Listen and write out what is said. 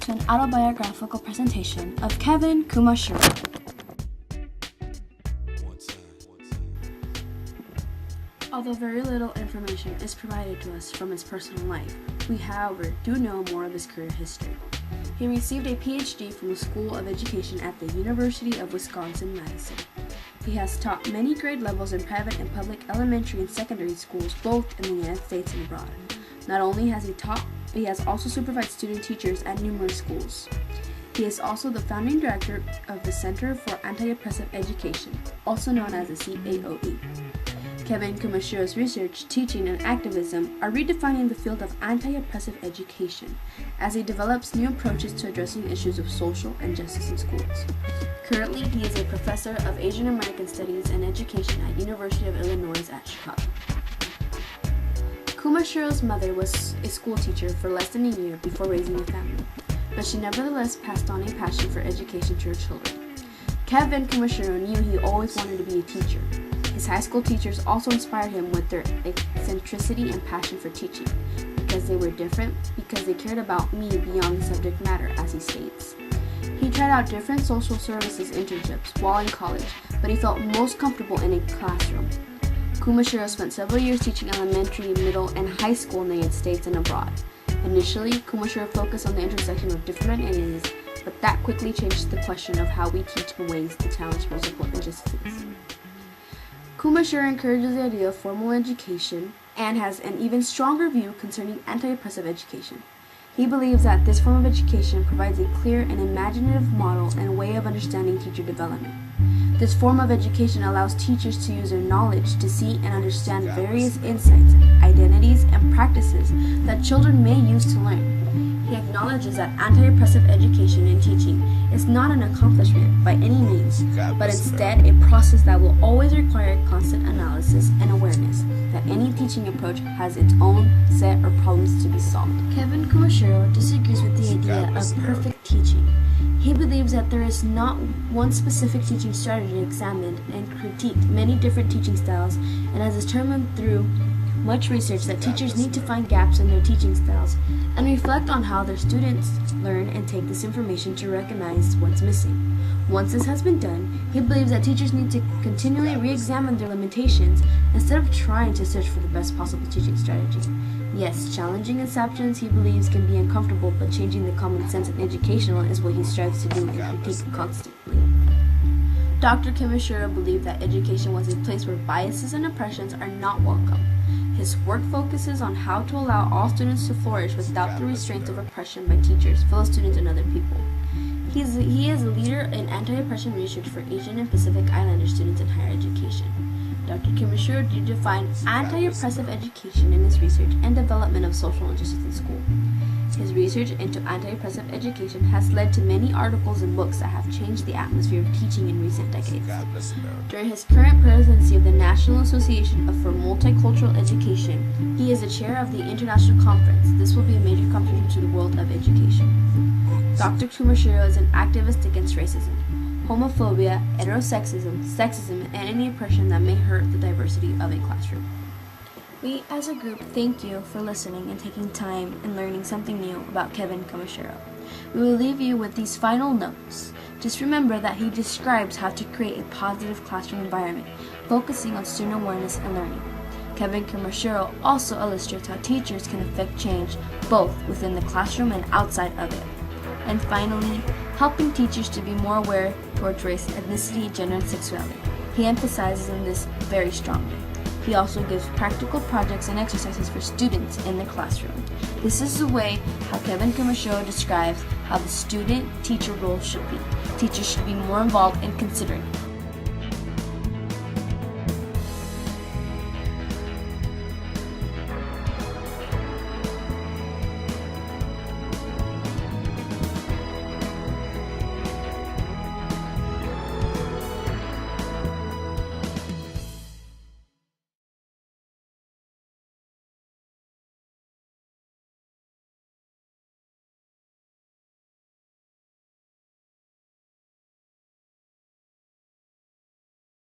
to an autobiographical presentation of Kevin Kumashiro. Although very little information is provided to us from his personal life, we, however, do know more of his career history. He received a PhD from the School of Education at the University of Wisconsin-Madison. He has taught many grade levels in private and public elementary and secondary schools, both in the United States and abroad. Not only has he taught, he has also supervised student teachers at numerous schools. He is also the founding director of the Center for Anti-Oppressive Education, also known as the CAOE. Kevin Kumashiro's research, teaching, and activism are redefining the field of anti-oppressive education as he develops new approaches to addressing issues of social injustice in schools. Currently, he is a professor of Asian American Studies and Education at University of Illinois at Chicago. Kumashiro's mother was a school teacher for less than a year before raising a family, but she nevertheless passed on a passion for education to her children. Kevin Kumashiro knew he always wanted to be a teacher. His high school teachers also inspired him with their eccentricity and passion for teaching, because they were different, because they cared about me beyond the subject matter, as he states. He tried out different social services internships while in college, but he felt most comfortable in a classroom. Kumashiro spent several years teaching elementary, middle, and high school in the United States and abroad. Initially, Kumashiro focused on the intersection of different identities, but that quickly changed the question of how we teach in ways to challenge multiple injustices. Kumashiro encourages the idea of formal education and has an even stronger view concerning anti-oppressive education. He believes that this form of education provides a clear and imaginative model and way of understanding teacher development. This form of education allows teachers to use their knowledge to see and understand various insights, identities, and practices that children may use to learn. He acknowledges that anti-oppressive education and teaching is not an accomplishment by any means, but instead a process that will always require constant analysis and awareness that any teaching approach has its own set of problems to be solved. Kevin Kumashiro disagrees with the idea of perfect teaching. He believes that there is not one specific teaching strategy examined and critiqued many different teaching styles, and has determined through much research that teachers need to find gaps in their teaching styles and reflect on how their students learn and take this information to recognize what's missing. Once this has been done, he believes that teachers need to continually re-examine their limitations instead of trying to search for the best possible teaching strategy. Yes, challenging assumptions he believes can be uncomfortable, but changing the common sense and educational is what he strives to do and critique constantly. Dr. Kumashiro believed that education was a place where biases and oppressions are not welcome. His work focuses on how to allow all students to flourish without the restraints of oppression by teachers, fellow students, and other people. He is a leader in anti-oppression research for Asian and Pacific Islander students in higher education. Dr. Kumashiro defined anti-oppressive education in his research and development of social injustice in school. His research into anti-oppressive education has led to many articles and books that have changed the atmosphere of teaching in recent decades. During his current presidency of the National Association for Multicultural Education, he is the chair of the International Conference. This will be a major contribution to the world of education. Dr. Kumashiro is an activist against racism, homophobia, heterosexism, sexism, and any oppression that may hurt the diversity of a classroom. We, as a group, thank you for listening and taking time and learning something new about Kevin Kumashiro. We will leave you with these final notes. Just remember that he describes how to create a positive classroom environment, focusing on student awareness and learning. Kevin Kumashiro also illustrates how teachers can affect change both within the classroom and outside of it. And finally, helping teachers to be more aware towards race, ethnicity, gender, and sexuality. He emphasizes on this very strongly. He also gives practical projects and exercises for students in the classroom. This is the way how Kevin Kumashiro describes how the student-teacher role should be. Teachers should be more involved and considerate.